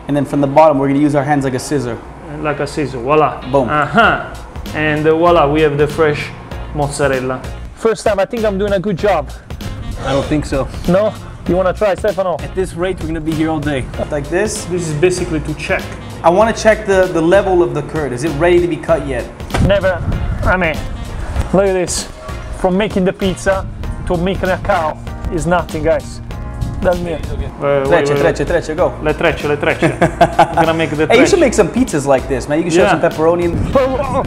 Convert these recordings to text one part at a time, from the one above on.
And then from the bottom, we're gonna use our hands like a scissor. Like a scissor, voila. Boom. And voila, we have the fresh mozzarella. First time, I think I'm doing a good job. I don't think so. No? You wanna try, Stefano? At this rate, we're gonna be here all day. Like this. This is basically to check. I wanna check the level of the curd. Is it ready to be cut yet? Never, I mean, look at this. From making the pizza to making a cow is nothing, guys. That's me. Trecce, go. Le trecce. I'm gonna make the trecce. Hey, you should make some pizzas like this, man. You can shove some pepperoni in. Oh,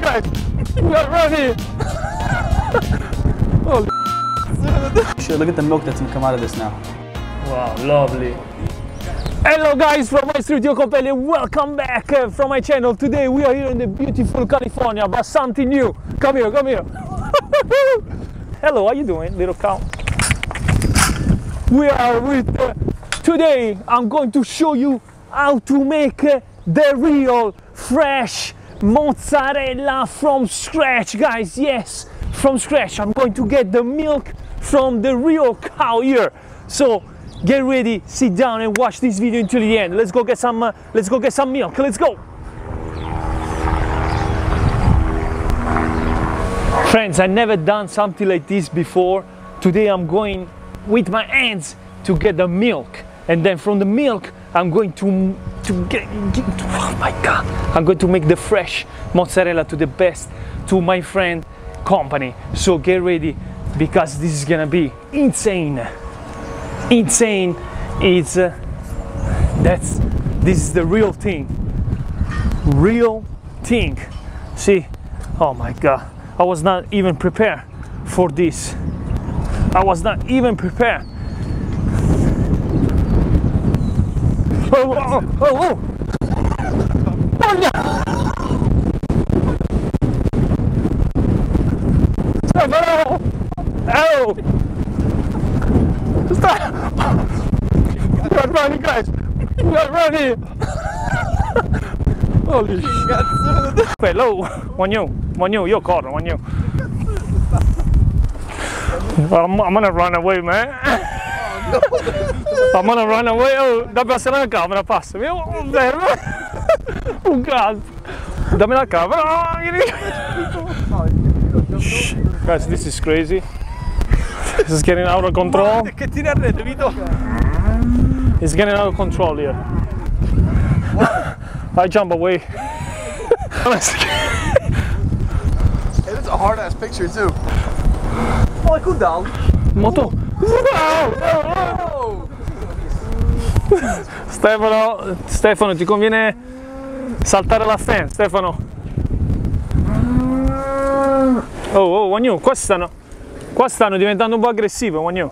guys, we are ready. Oh, look at the milk that's gonna come out of this now. wow, lovely. Hello guys from my street Iacopelli, welcome back from my channel. Today we are here in the beautiful California, but something new. Come here. Hello, how you doing, little cow? We are with, today I'm going to show you how to make the real fresh mozzarella from scratch, guys. Yes, from scratch. I'm going to get the milk from the real cow here. So get ready, sit down and watch this video until the end. Let's go get some milk. Let's go. Friends, I never done something like this before. Today I'm going with my hands to get the milk, and then from the milk I'm going to get oh my god, I'm going to make the fresh mozzarella to the best, to my friend company. So get ready, because this is gonna be insane. It's this is the real thing. See, oh my god, I was not even prepared for this. Oh. Stefano! Oh! Stop! We are running, guys! We are running! Holy shit! Hello! One you, io corro, one you. I'm gonna run away, man! I'm gonna run away! Oh, da passare la camera, passami! Oh, fermo! Un cazzo! Dammi la camera! Guys, this is crazy. This is getting out of control. Che ti arrende, Vito? It's getting out of control here. I jump away. Hey, this is a hard ass picture too. Oh, I cool down. Moto. Stefano, ti conviene saltare la fan, Stefano. Oh, Wagnu, qua stanno diventando un po' aggressive, Wagnu.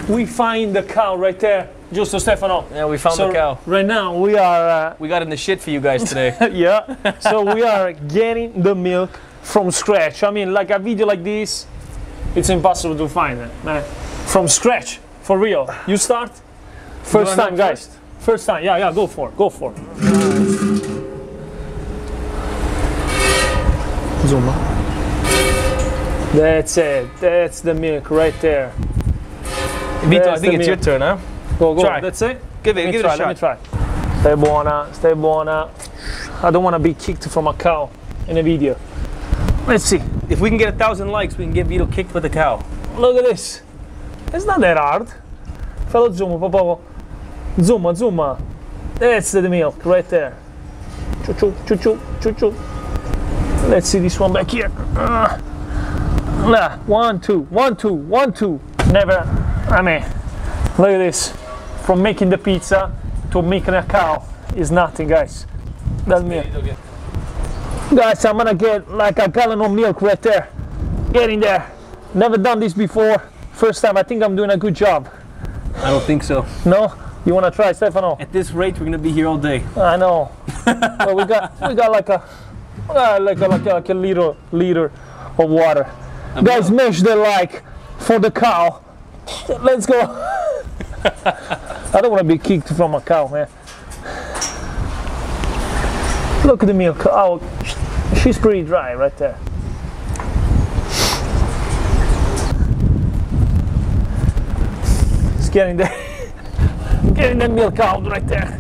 We find the cow right there. Giusto, Stefano? Yeah, we found the cow. Right now we are... we got in the shit for you guys today. Yeah, so we are getting the milk from scratch. I mean, like a video like this, it's impossible to find it, man. From scratch, for real. You start? First time, guys. First time, yeah, go for it. Zoom. That's it. That's the milk right there. Vito, I think it's your turn, huh? Go. Try. That's it. Give it a shot. Let me try. Stay buona. I don't want to be kicked from a cow in a video. Let's see. If we can get 1,000 likes, we can get Vito kicked with a cow. Look at this. It's not that hard. Fellow zoom, poco. Zoom. That's the milk right there. Choo. Let's see this one back here. 1, 2. Never. I mean, look at this. From making the pizza to making a cow is nothing, guys. That's me. Guys, I'm gonna get like a gallon of milk right there. Get in there. Never done this before. First time. I think I'm doing a good job. I don't think so. No? You wanna try, Stefano? At this rate, we're gonna be here all day. I know. Well, we got like a liter of water. Guys, smash the like for the cow. Let's go. I don't want to be kicked from a cow, man. Look at the milk. Oh, she's pretty dry right there. getting the getting the milk out right there.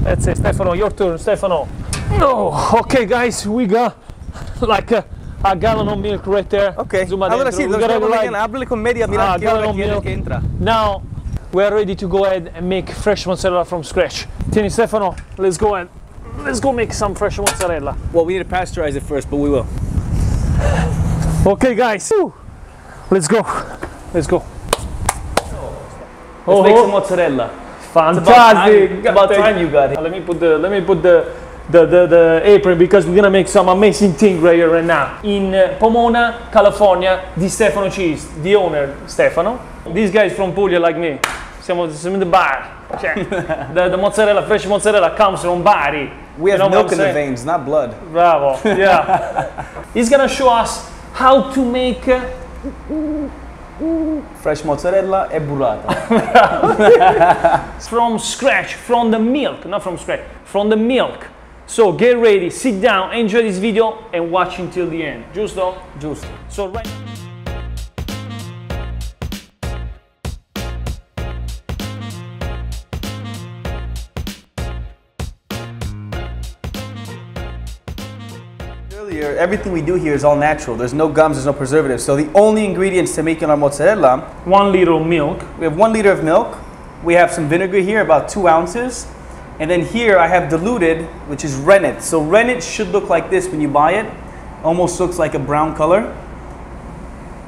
Let's say, Stefano, your turn, Stefano. Oh, okay, guys, we got like a gallon of milk right there. Ok, Zuma allora dentro. sì, We lo gotta scrivo like apri con media mirare gallon of milk. che entra. Now we are ready to go ahead and make fresh mozzarella from scratch. Tieni, Stefano, let's go ahead. Let's go make some fresh mozzarella. Well, we need to pasteurize it first, but we will. Okay, guys. Woo. Let's go. Let's go. Let's make some mozzarella. Fantastic. It's about time you got it. Let me put the apron because we're gonna make some amazing thing right here right now. In Pomona, California, di Stefano Cheese, the owner Stefano. These guys from Puglia like me. Siamo in the bar. The mozzarella, fresh mozzarella comes from Bari. We have milk in the veins, not blood. Bravo. Yeah. He's gonna show us how to make fresh mozzarella e burrata. From scratch, from the milk, not from scratch, from the milk. So get ready, sit down, enjoy this video and watch until the end. Giusto? Giusto. So right everything we do here is all natural. There's no gums, there's no preservatives. So the only ingredients to making our mozzarella, 1 liter of milk. We have 1 liter of milk. We have some vinegar here, about 2 ounces. And then here I have diluted, which is rennet. So rennet should look like this when you buy it. Almost looks like a brown color.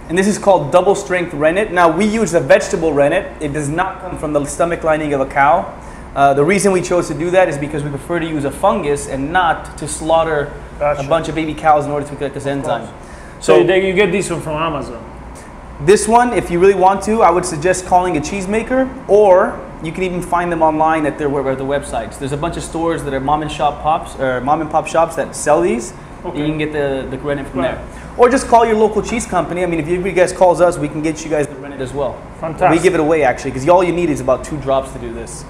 And this is called double strength rennet. Now we use a vegetable rennet. It does not come from the stomach lining of a cow. The reason we chose to do that is because we prefer to use a fungus and not to slaughter a bunch of baby cows in order to get this enzyme. So you get this one from Amazon. This one, if you really want to, I would suggest calling a cheesemaker, or you can even find them online at their websites. There's a bunch of stores that are mom and pop shops that sell these. Okay. You can get the rennet from there. Or just call your local cheese company. I mean, if you guys calls us, we can get you guys the rennet as well. Fantastic. We give it away actually, because all you need is about 2 drops to do this.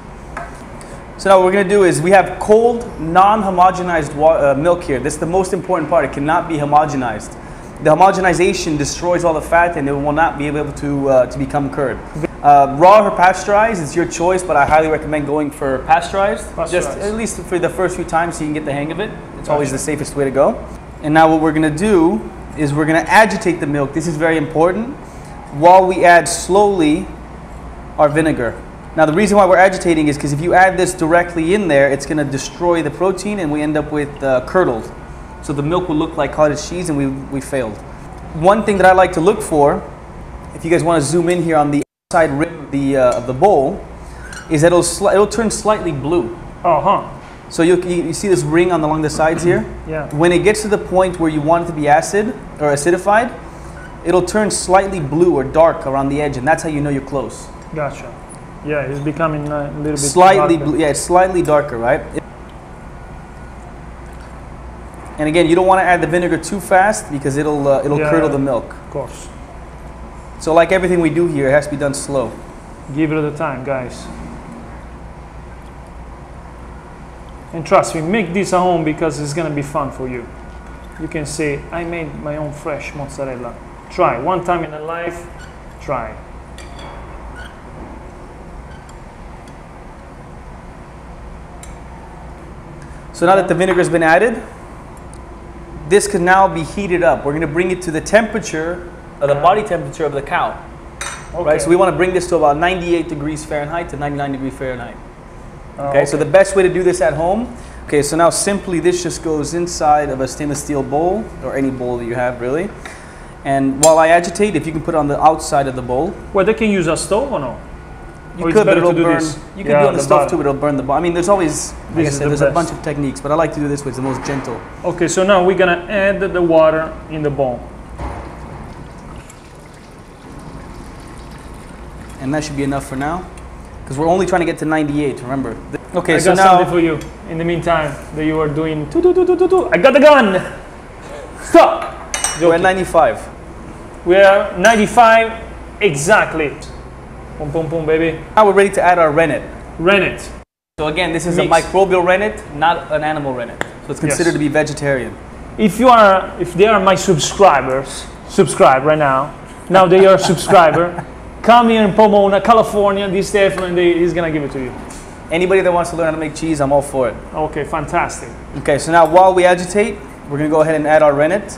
So now what we're going to do is we have cold, non-homogenized milk here. This is the most important part. It cannot be homogenized. The homogenization destroys all the fat and it will not be able to become curd. Raw or pasteurized, it's your choice, but I highly recommend going for pasteurized. Just at least for the first few times so you can get the hang of it. It's always the safest way to go. And now what we're going to do is we're going to agitate the milk. This is very important, while we add slowly our vinegar. Now the reason why we're agitating is because if you add this directly in there, it's going to destroy the protein and we end up with curdled. So the milk will look like cottage cheese and we failed. One thing that I like to look for, if you guys want to zoom in here on the outside rim of the bowl, is that it'll turn slightly blue. So you see this ring along the sides here? Yeah. When it gets to the point where you want it to be acid or acidified, it'll turn slightly blue or dark around the edge, and that's how you know you're close. Gotcha. Yeah, it's becoming a little bit slightly blue. Yeah, it's slightly darker, right? And again, you don't want to add the vinegar too fast because it'll curdle the milk. Of course. So like everything we do here, it has to be done slow. Give it the time, guys. And trust me, make this at home because it's gonna be fun for you. You can say, I made my own fresh mozzarella. Try, one time in a life, try. So now that the vinegar has been added, this can now be heated up. We're going to bring it to the temperature, the body temperature of the cow. Okay. Right? So we want to bring this to about 98 degrees Fahrenheit to 99 degrees Fahrenheit. Okay, so the best way to do this at home, okay, so now simply this just goes inside of a stainless steel bowl, or any bowl that you have really. And while I agitate, if you can put it on the outside of the bowl. Well, they can use a stove or no? You could, but it'll burn. You can do it on the stove too, but it'll burn the bottom. I mean, there's always, like I said, there's a bunch of techniques, but I like to do this way. It's the most gentle. Okay, so now we're gonna add the water in the bowl. And that should be enough for now, because we're only trying to get to 98. Remember. Okay, I so got now something for you. In the meantime, that you are doing I got the gun. Stop. We're at 95. We are 95 exactly. Boom, boom, boom, baby. Now we're ready to add our rennet. Rennet. So again, this is a microbial rennet, not an animal rennet. So it's considered to be vegetarian. If they are my subscribers, subscribe right now. Now they are a subscriber. come here in Pomona, California. This Stefano, he's gonna give it to you. Anybody that wants to learn how to make cheese, I'm all for it. Okay, fantastic. Okay, so now while we agitate, we're gonna go ahead and add our rennet.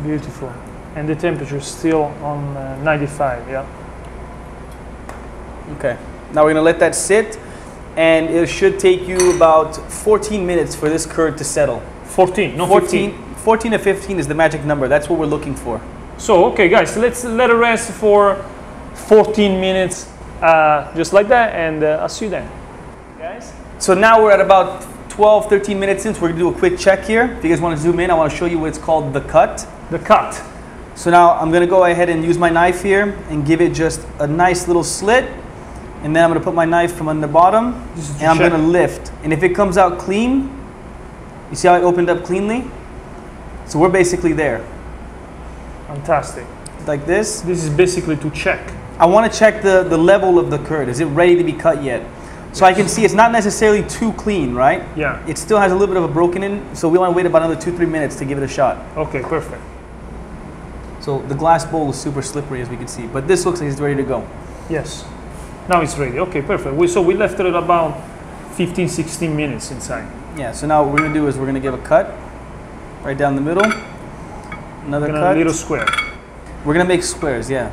Beautiful. And the temperature is still on 95, yeah? Okay, now we're gonna let that sit, and it should take you about 14 minutes for this curd to settle. 14, not 14, 15. 14 to 15 is the magic number. That's what we're looking for. So, okay guys, let's let it rest for 14 minutes, just like that, and I'll see you then. Guys? So now we're at about 12, 13 minutes in, so we're gonna do a quick check here. If you guys wanna zoom in, I wanna show you what's called the cut. The cut. So now I'm gonna go ahead and use my knife here and give it just a nice little slit. And then I'm gonna put my knife from on the bottom, and I'm gonna lift. And if it comes out clean, you see how it opened up cleanly? So we're basically there. Fantastic. Like this. This is basically to check. I wanna check the level of the curd. Is it ready to be cut yet? So I can see it's not necessarily too clean, right? Yeah. It still has a little bit of a broken in, so we wanna wait about another 2-3 minutes to give it a shot. Okay, perfect. So the glass bowl is super slippery, as we can see, but this looks like it's ready to go. Yes. Now it's ready. Okay, perfect. So we left it at about 15, 16 minutes inside. Yeah, so now what we're gonna do is we're gonna give a cut right down the middle. Another cut. A little square. We're gonna make squares, yeah.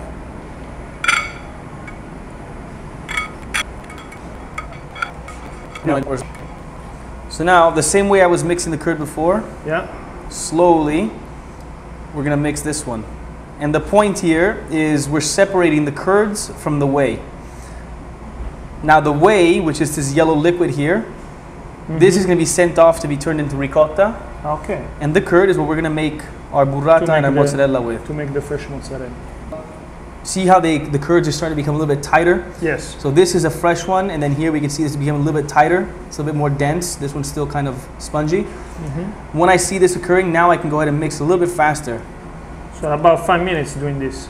So now, the same way I was mixing the curd before, yeah, slowly, we're gonna mix this one. And the point here is we're separating the curds from the whey. Now the whey, which is this yellow liquid here, this is gonna be sent off to be turned into ricotta. Okay. And the curd is what we're gonna make our burrata and our mozzarella with. To make the fresh mozzarella. See how the curds are starting to become a little bit tighter? Yes. So this is a fresh one, and then here we can see this become a little bit tighter. It's a little bit more dense. This one's still kind of spongy. When I see this occurring, now I can go ahead and mix a little bit faster. So about 5 minutes doing this.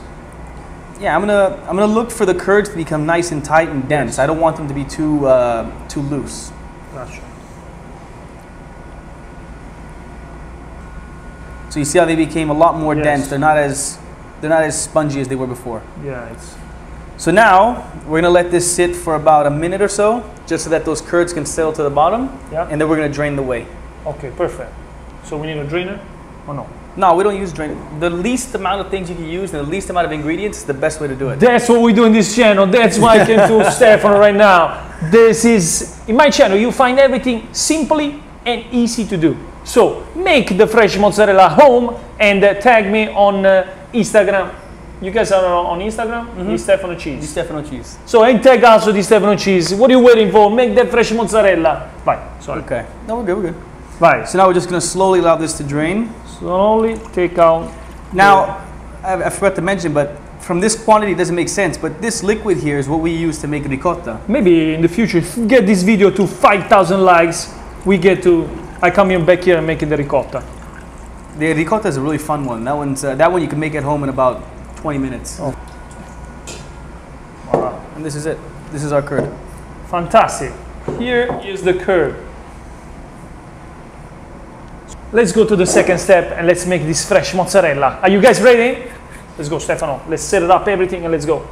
Yeah, I'm gonna look for the curds to become nice and tight and dense. I don't want them to be too loose. Gotcha. So you see how they became a lot more dense. They're not as spongy as they were before. Yeah, it's. So now we're gonna let this sit for about a minute or so, just so that those curds can settle to the bottom. Yeah. And then we're gonna drain the whey. Okay, perfect. So we need a drainer, or no? No, we don't use drain. The least amount of things you can use and the least amount of ingredients is the best way to do it. That's what we do in this channel. That's why I came to Stefano right now. This is, in my channel, you find everything simply and easy to do. So make the fresh mozzarella home and tag me on Instagram. You guys are on Instagram? Di Stefano Cheese. Di Stefano Cheese. So and tag also Di Stefano Cheese. What are you waiting for? Make that fresh mozzarella. Vai, sorry. Okay. No, we're good, we're good. Vai. So now we're just gonna slowly allow this to drain. Slowly take out. Now, I forgot to mention, but from this quantity it doesn't make sense, but this liquid here is what we use to make ricotta. Maybe in the future, if we get this video to 5,000 likes, I come in back here and make the ricotta. The ricotta is a really fun one. That one you can make at home in about 20 minutes. Oh. Wow. And this is it. This is our curd. Fantastic. Here is the curd. Let's go to the second step and let's make this fresh mozzarella. Are you guys ready? Let's go, Stefano. Let's set it up everything and let's go.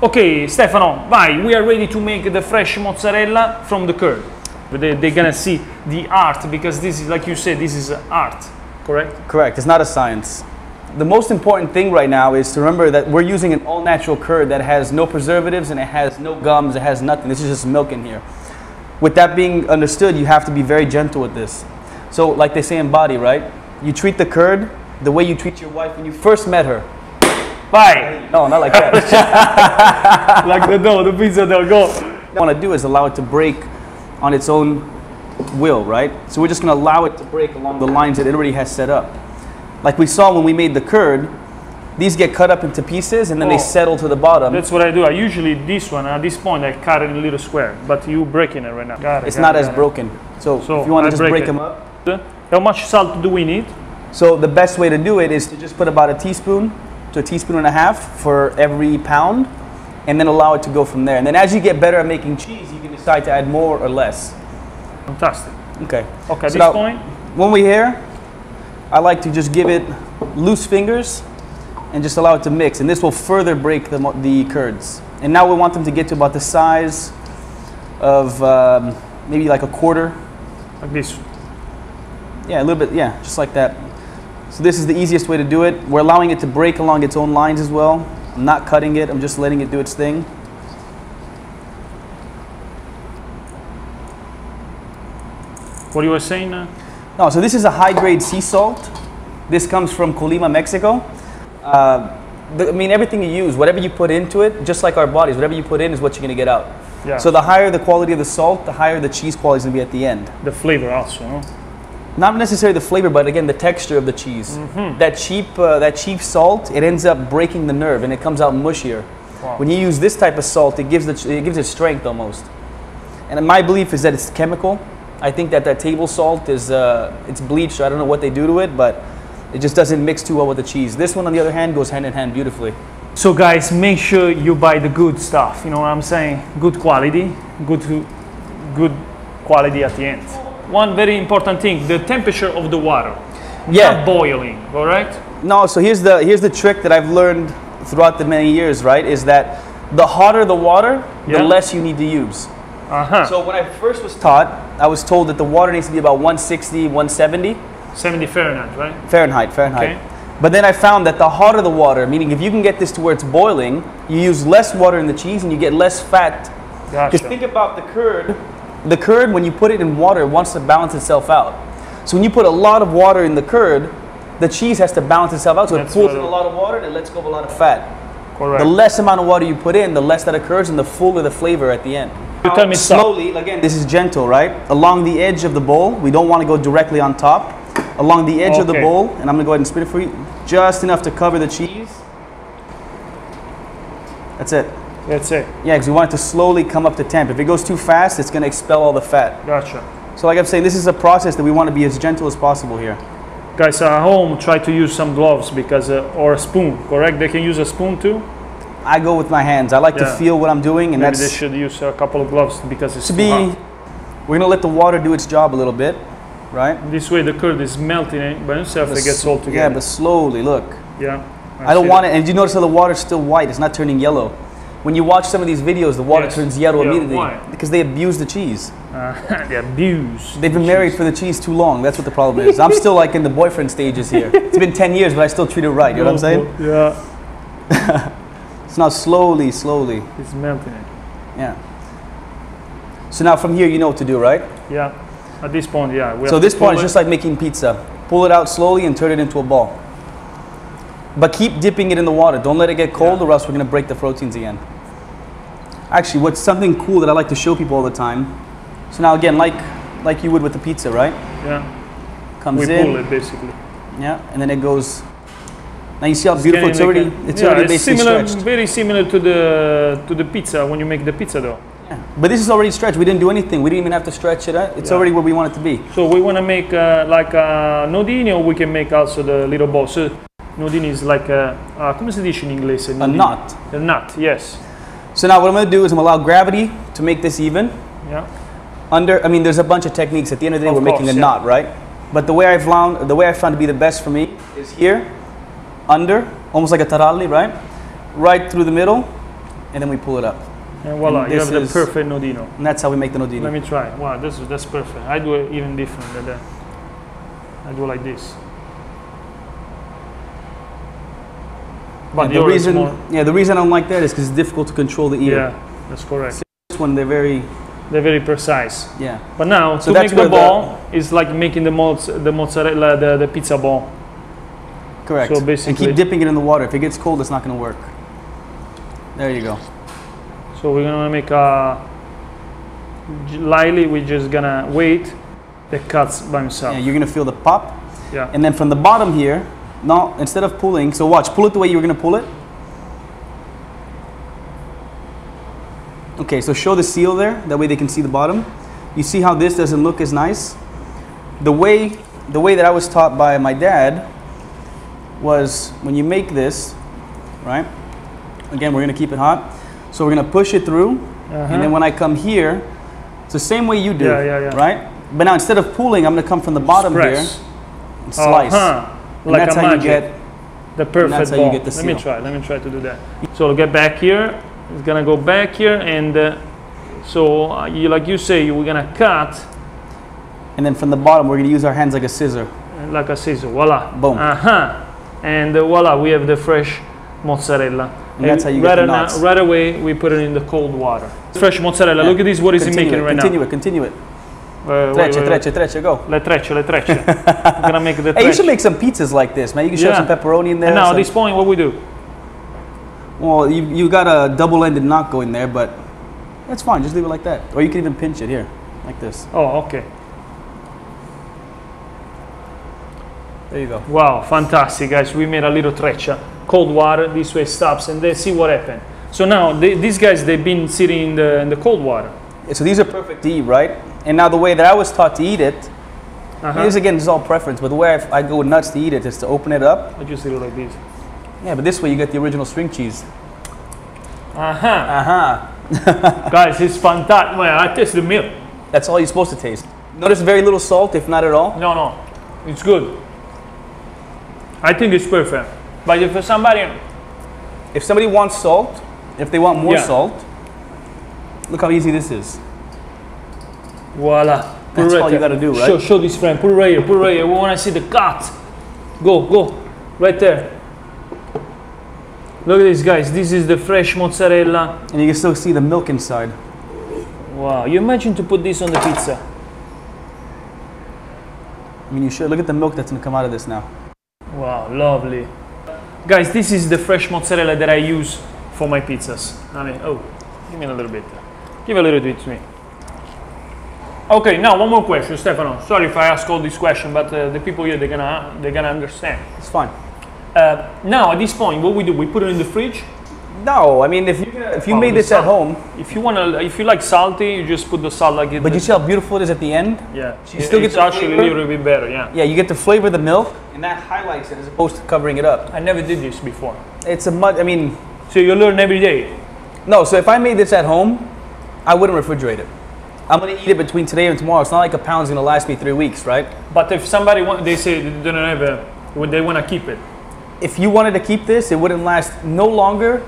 Okay, Stefano, vai. We are ready to make the fresh mozzarella from the curd. But they're gonna see the art, because this is, like you said, this is art, correct? Correct. It's not a science. The most important thing right now is to remember that we're using an all-natural curd that has no preservatives and it has no gums, it has nothing. This is just milk in here. With that being understood, you have to be very gentle with this. So like they say in body, right? You treat the curd the way you treat your wife when you first met her. Bye. No, not like that. Like the dough, the pizza dough, go. What I want to do is allow it to break on its own will, right? So we're just going to allow it to break along the lines that it already has set up. Like we saw when we made the curd, these get cut up into pieces and then they settle to the bottom. That's what I do. I usually, this one, at this point, I cut it in a little square, but you breaking it right now. Got it, it's not as broken. So if you want to just break them up. How much salt do we need? So the best way to do it is to just put about a teaspoon to a teaspoon and a half for every pound, and then allow it to go from there. And then as you get better at making cheese, you can decide to add more or less. Fantastic. Okay. Okay, at so this point? When we're here, I like to just give it loose fingers and just allow it to mix. And this will further break the curds. And now we want them to get to about the size of maybe like a quarter. Like this. Yeah, a little bit, yeah, just like that. So this is the easiest way to do it. We're allowing it to break along its own lines as well. I'm not cutting it, I'm just letting it do its thing. What you were saying? No, so this is a high-grade sea salt. This comes from Colima, Mexico. I mean, everything you use, whatever you put into it, just like our bodies, whatever you put in is what you're going to get out. Yeah. So the higher the quality of the salt, the higher the cheese quality is going to be at the end. The flavor also, no? Not necessarily the flavor, but again, the texture of the cheese. That cheap salt, it ends up breaking the nerve and it comes out mushier. Wow. When you use this type of salt, it gives it strength almost. And my belief is that it's chemical. I think that table salt is it's bleached. I don't know what they do to it, but it just doesn't mix too well with the cheese. This one, on the other hand, goes hand in hand beautifully. So guys, make sure you buy the good stuff. You know what I'm saying? Good quality, good quality at the end. One very important thing: the temperature of the water. Yeah. Not boiling, correct? No. So here's the trick that I've learned throughout the many years. Right, is that the hotter the water, the less you need to use. So when I first was taught, I was told that the water needs to be about 160, 170. 70 Fahrenheit, right? Fahrenheit. Okay. But then I found that the hotter the water, meaning if you can get this to where it's boiling, you use less water in the cheese and you get less fat. Gotcha. Because think about the curd. The curd, when you put it in water, wants to balance itself out. So when you put a lot of water in the curd, the cheese has to balance itself out. So it pulls in a lot of water and it lets go of a lot of fat. Correct. The less amount of water you put in, the less that occurs and the fuller the flavor at the end. You tell me Slowly, again, this is gentle, right? Along the edge of the bowl, we don't want to go directly on top. Along the edge of the bowl, and I'm going to go ahead and spin it for you, just enough to cover the cheese. That's it. That's it. Yeah, because we want it to slowly come up to temp. If it goes too fast, it's going to expel all the fat. Gotcha. So like I'm saying, this is a process that we want to be as gentle as possible here. Guys at home, try to use some gloves because, or a spoon, correct? They can use a spoon too? I go with my hands. I like to feel what I'm doing, and maybe that's... they should use a couple of gloves because it's to too be... hot. We're going to let the water do its job a little bit, right? This way the curd is melting by itself, it gets all together. Yeah, but slowly, look. Yeah. I don't want it, and you notice how the water's still white, it's not turning yellow. When you watch some of these videos, the water turns yellow immediately. Why? Because they abuse the cheese. They abuse. They've been married for the cheese too long. That's what the problem is. I'm still like in the boyfriend stages here. It's been 10 years, but I still treat it right. You know what I'm saying? Yeah. So now slowly, slowly. It's melting it. Yeah. So now from here, you know what to do, right? Yeah. At this point, yeah. So this part is just like making pizza. Pull it out slowly and turn it into a ball. But keep dipping it in the water. Don't let it get cold or else we're going to break the proteins again. Actually, what's something cool that I like to show people all the time. So now again, like you would with the pizza, right? Yeah. Comes in. We pull it basically. Yeah, and then it goes. Now you see how beautiful it's already. It's already basically stretched. Very similar to the pizza when you make the pizza dough. Yeah. But this is already stretched. We didn't do anything. We didn't even have to stretch it. It's already where we want it to be. So we want to make like a nodini, or we can make also the little ball. So nodini is like a come si dice in inglese? A knot. A knot, yes. So now what I'm going to do is I'm going to allow gravity to make this even. Yeah. I mean, there's a bunch of techniques. At the end of the day, we're making a knot, right? But the way I found to be the best for me is here, under, almost like a taralli, right? Right through the middle, and then we pull it up. And voila, you have the perfect nodino. And that's how we make the nodino. Let me try. Wow, that's perfect. I do it even different than that. I do it like this. But the reason I don't like that is because it's difficult to control the ear. Yeah, that's correct. So this one, they're very precise. Yeah. But now to make the ball is like making the mozzarella, the pizza ball. Correct. So basically, and keep dipping it in the water. If it gets cold, it's not going to work. There you go. So we're gonna make lightly. We're just gonna wait. It cuts by himself. Yeah, you're gonna feel the pop. Yeah. And then from the bottom here, no, instead of pulling, so watch, pull it the way you're gonna pull it. Okay, so show the seal there. That way they can see the bottom. You see how this doesn't look as nice? The way that I was taught by my dad was when you make this, right? Again, we're gonna keep it hot. So we're gonna push it through, and then when I come here, it's the same way you do, right? But now instead of pulling, I'm gonna come from the bottom here and slice. like that's a how magic. you get The perfect that's how ball. you get the Let me seal. try to do that. So get back here. It's gonna go back here, and like you say, we're gonna cut. And then from the bottom, we're gonna use our hands like a scissor. Like a scissor. Voila. Boom. And voila, we have the fresh mozzarella. And that's how you get the knots. Right away, we put it in the cold water. Fresh mozzarella. Look at this. What is he making right now? Continue it. Trecce, go. Le trecce. I'm gonna make the trecce. Hey, you should make some pizzas like this, man. You can shove some pepperoni in there. And now at this point, what we do? Well, you got a double-ended knot going there, but that's fine. Just leave it like that. Or you can even pinch it here, like this. Oh, okay. There you go. Wow, fantastic, guys. We made a little treccia. Cold water, this way stops, and then see what happened. So now, these guys, they've been sitting in the cold water. Yeah, so these are perfect to eat, right? And now the way that I was taught to eat it, this again is all preference, but the way I go nuts to eat it is to open it up. I just do it like this. Yeah, but this way you get the original string cheese. Guys, it's fantastic. Well, I taste the milk. That's all you're supposed to taste. Notice very little salt, if not at all. No, it's good. I think it's perfect. But if somebody wants salt, if they want more salt, look how easy this is. Voila. That's all you gotta do, right? Show this friend. Put it right here. We want to see the cut. Go. Right there. Look at this, guys. This is the fresh mozzarella. And you can still see the milk inside. Wow. You imagine to put this on the pizza? I mean, you should. Look at the milk that's gonna come out of this now. Wow, lovely. Guys, this is the fresh mozzarella that I use for my pizzas. I mean, give me a little bit. Give a little bit to me. Okay, now one more question, Stefano. Sorry if I ask all these questions, but the people here, they're gonna understand. It's fine. Now, at this point, what we do? We put it in the fridge. No, I mean, if you made this at home, if you like salty, you just put the salt like it. But you see how beautiful it is at the end? Yeah, you still get it's actually a little bit better. Yeah. Yeah, you get to flavor the milk, and that highlights it as opposed to covering it up. I never did this before. It's a mud. I mean, so you learn every day. No, so if I made this at home, I wouldn't refrigerate it. I'm gonna eat it between today and tomorrow. It's not like a pound's gonna last me 3 weeks, right? But if somebody they say they don't have they want to keep it. If you wanted to keep this, it wouldn't last no longer.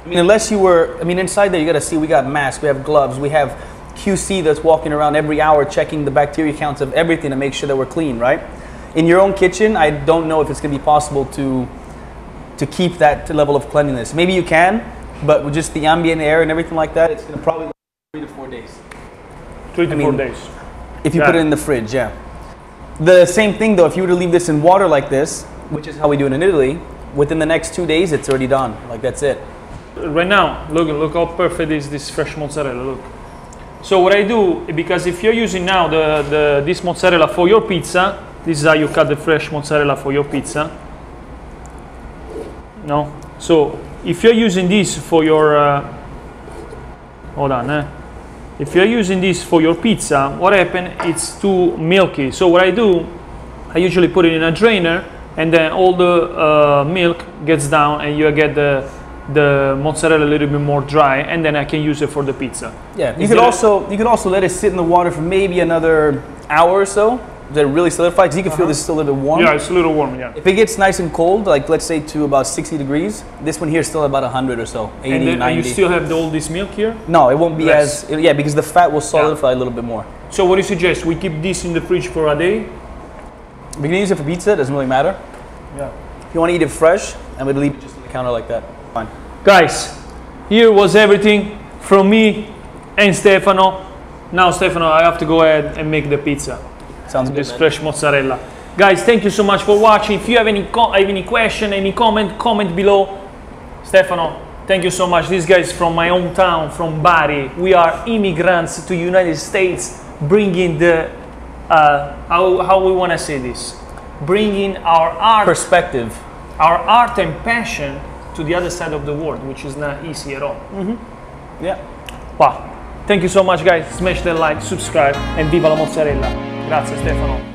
I mean, unless you were. I mean, inside there you gotta see we got masks, we have gloves, we have QC that's walking around every hour checking the bacteria counts of everything to make sure that we're clean, right? In your own kitchen, I don't know if it's gonna be possible to keep that level of cleanliness. Maybe you can, but with just the ambient air and everything like that, it's gonna probably last 3 to 4 days. 3 to 4 days. If you put it in the fridge, yeah. The same thing though, if you were to leave this in water like this, which is how we do it in Italy, within the next 2 days, it's already done. Like that's it. Right now, look how perfect is this fresh mozzarella. Look. So what I do, because if you're using now this mozzarella for your pizza, this is how you cut the fresh mozzarella for your pizza. No. So if you're using this for your, if you're using this for your pizza, what happens? It's too milky. So what I do, I usually put it in a drainer, and then all the milk gets down, and you get the mozzarella a little bit more dry, and then I can use it for the pizza. Yeah, you could also let it sit in the water for maybe another hour or so. That it really solidifies, because you can feel this is still a little bit warm. Yeah, it's a little warm, yeah. If it gets nice and cold, like let's say to about 60 degrees, this one here is still about 100 or so, 80, and then, 90. And you still have all this milk here? No, it won't be Less. yeah, because the fat will solidify a little bit more. So what do you suggest? We keep this in the fridge for a day? We can use it for pizza, it doesn't really matter. Yeah. If you want to eat it fresh, and we'd leave it just on the counter like that. Fine. Guys, here was everything from me and Stefano. Now, Stefano, I have to go ahead and make the pizza. Sounds good. This fresh mozzarella. Guys, thank you so much for watching. If you have any question, any comment below. Stefano, thank you so much. This guy is from my hometown, from Bari. We are immigrants to United States, bringing the how we want to say this, bringing our art perspective, our art and passion to the other side of the world, which is not easy at all. Yeah. Wow. Thank you so much, guys. Smash the like, subscribe, and viva la mozzarella. Grazie, Stefano.